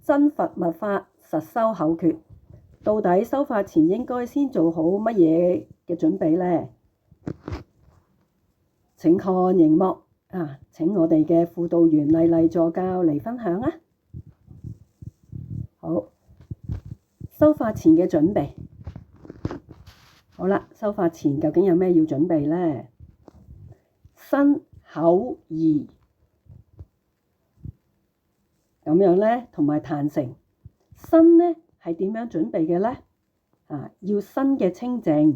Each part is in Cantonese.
真佛密法，實修口訣。到底修法前應該先做好乜嘢嘅準備呢？請看熒幕請我哋嘅輔導員麗麗助教嚟分享啊！好，修法前嘅準備。好啦，修法前究竟有咩要準備呢？身口意咁樣呢，同埋壇城。身呢係點樣準備嘅呢？要身嘅清淨。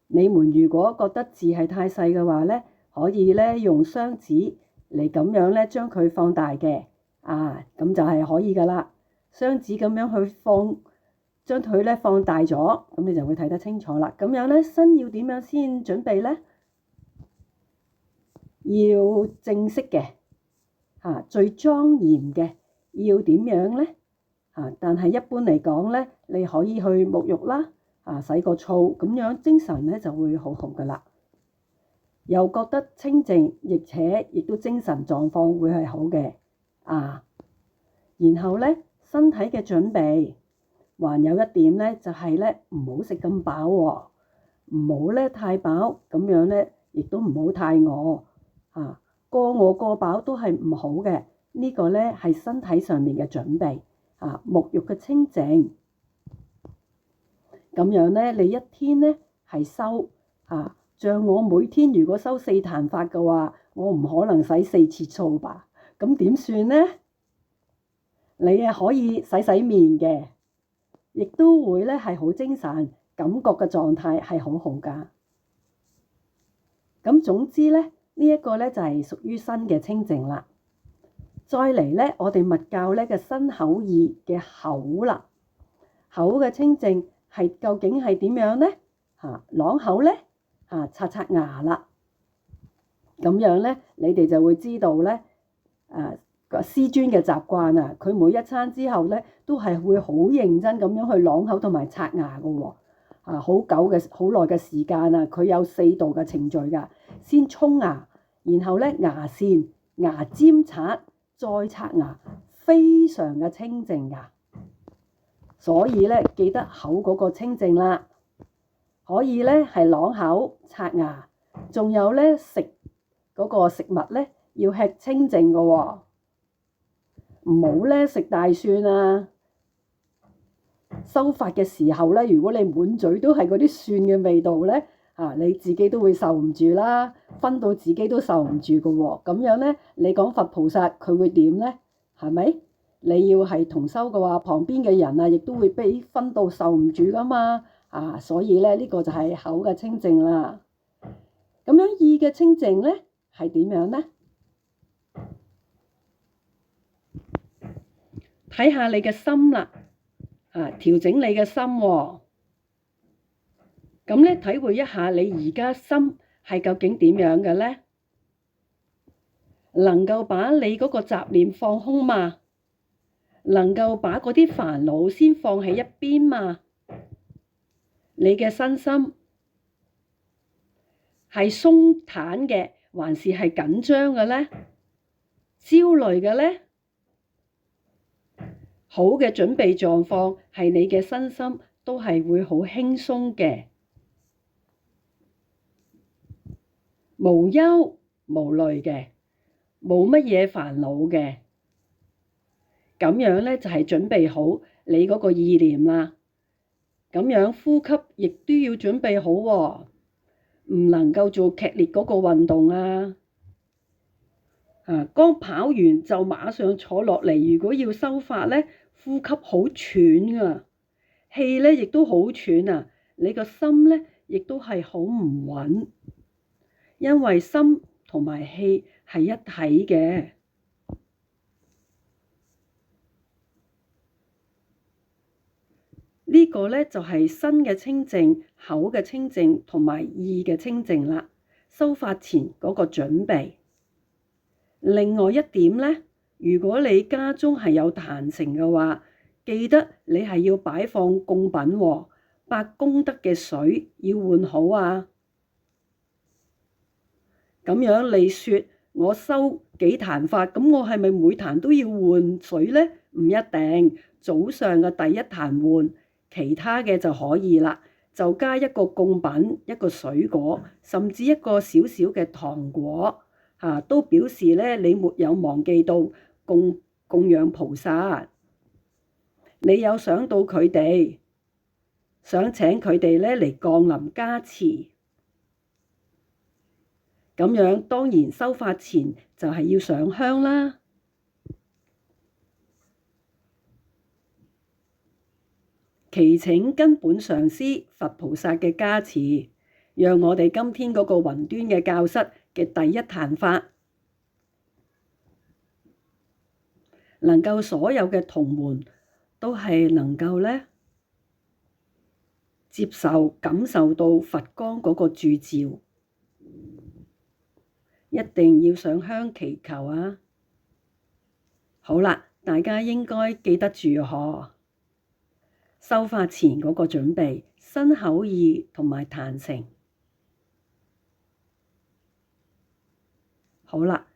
你們如果覺得字係太細嘅話呢，可以呢用雙指嚟咁樣呢將佢放大嘅，咁就係可以噶啦。雙指咁樣去將佢呢放大咗，咁你就會睇得清楚啦。咁樣呢，身要點樣先準備呢？要正式嘅，最莊嚴嘅，要點樣呢？但係一般嚟講呢，你可以去沐浴啦，洗個澡，咁樣精神呢就會好好噶啦，又覺得清靜，亦都精神狀況會係好嘅。然後呢，身體嘅準備，還有一點呢，就係呢唔好食咁飽喎，唔好呢太飽，咁樣呢亦都唔好太餓，過餓過飽都係唔好嘅。呢個呢係身體上面嘅準備。沐浴嘅清淨，咁樣呢，你一天呢係修像我每天如果修4壇法嘅話，我唔可能洗4次澡吧？咁點算呢？你可以洗面嘅，亦都會呢係好精神，感覺嘅狀態係好好噶。咁總之呢，呢一個呢就係屬於身嘅清淨啦。再嚟呢，我哋密教呢嘅身口意嘅口啦，口嘅清淨究竟係點樣呢？啷口呢？刷牙啦，咁樣呢，你哋就會知道呢，師尊嘅習慣啊，佢每一餐之後呢，都係會好認真咁樣去啷口同埋刷牙噶喎，好耐嘅時間啊，佢有4道嘅程序噶，先沖牙，然後呢牙線、牙尖刷。再刷牙，非常嘅清淨噶，所以呢，記得口嗰個清淨啦，可以呢係啷口刷牙，仲有呢食嗰個食物呢要吃清淨嘅喎，唔好呢食大蒜啊。修法嘅時候呢，如果你滿嘴都係嗰啲蒜嘅味道呢，你自己都會受唔住啦，分到自己都受唔住嘅喎。咁樣呢，你講佛菩薩佢會點呢？係咪？你要係同修嘅話，旁邊嘅人亦都會俾分到受唔住噶嘛。所以呢，呢個就係口嘅清淨啦。咁樣意嘅清淨呢係點樣呢？睇下你嘅心啦，調整你嘅心喎。咁呢，體會一下你而家心係究竟點樣嘅呢？能夠把你嗰個雜念放空嘛？能夠把嗰啲煩惱先放喺一邊嘛？你嘅身心係鬆坦嘅，還是係緊張嘅呢？焦慮嘅呢？好嘅準備狀況係你嘅身心都係會好輕鬆嘅。無憂無慮嘅，冇乜嘢煩惱嘅，咁樣呢，就係準備好你嗰個意念啦。咁樣呼吸亦都要準備好喎，唔能夠做劇烈嗰個運動啊。剛跑完就馬上坐落嚟，如果要修法呢，呼吸好喘啊，氣呢亦都好喘啊，你個心呢亦都係好唔穩。因為心同埋氣係一體嘅，呢個呢就係身嘅清淨、口嘅清淨同埋意嘅清淨啦。修法前嗰個準備。另外一點呢，如果你家中係有壇城嘅話，記得你係要擺放供品喎，把功德嘅水要換好啊。咁樣你說我修幾壇法，咁我係咪每壇都要換水呢？唔一定，早上嘅第一壇換，其他嘅就可以啦。就加一個供品，一個水果，甚至一個小小嘅糖果，都表示咧你沒有忘記到供養菩薩，你有想到佢哋，想請佢哋咧嚟降臨加持，咁樣當然修法前就係要上香啦。祈請根本上師佛菩薩嘅加持，讓我哋今天嗰個雲端嘅教室嘅第一壇法，能夠所有嘅同門都係能夠咧接受感受到佛光嗰個駐照，一定要上香祈求啊！好啦，大家應該記得住嗬。修法前嗰個準備，身口意同埋壇城。好啦，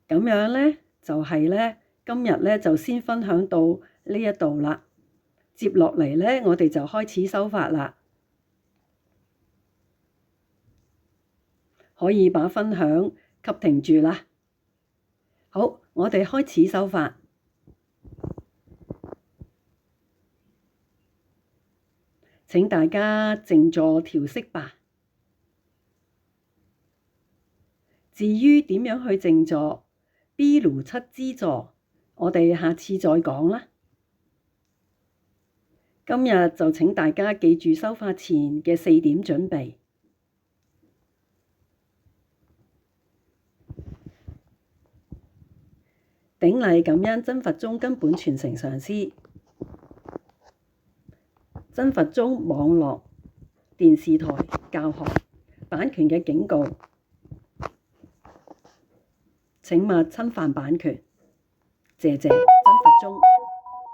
咁樣咧就係咧，今日咧就先分享到呢一度啦。接落嚟咧，我哋就開始修法啦。可以把分享給停住啦。好，我哋開始修法。請大家靜坐調息吧。至於點樣去靜坐，毗盧七支坐，我哋下次再講啦。今日就請大家記住修法前嘅4點準備。頂禮感恩真佛宗根本傳承上師。真佛宗網絡電視台教學版權嘅警告，請勿侵犯版權。謝謝真佛宗。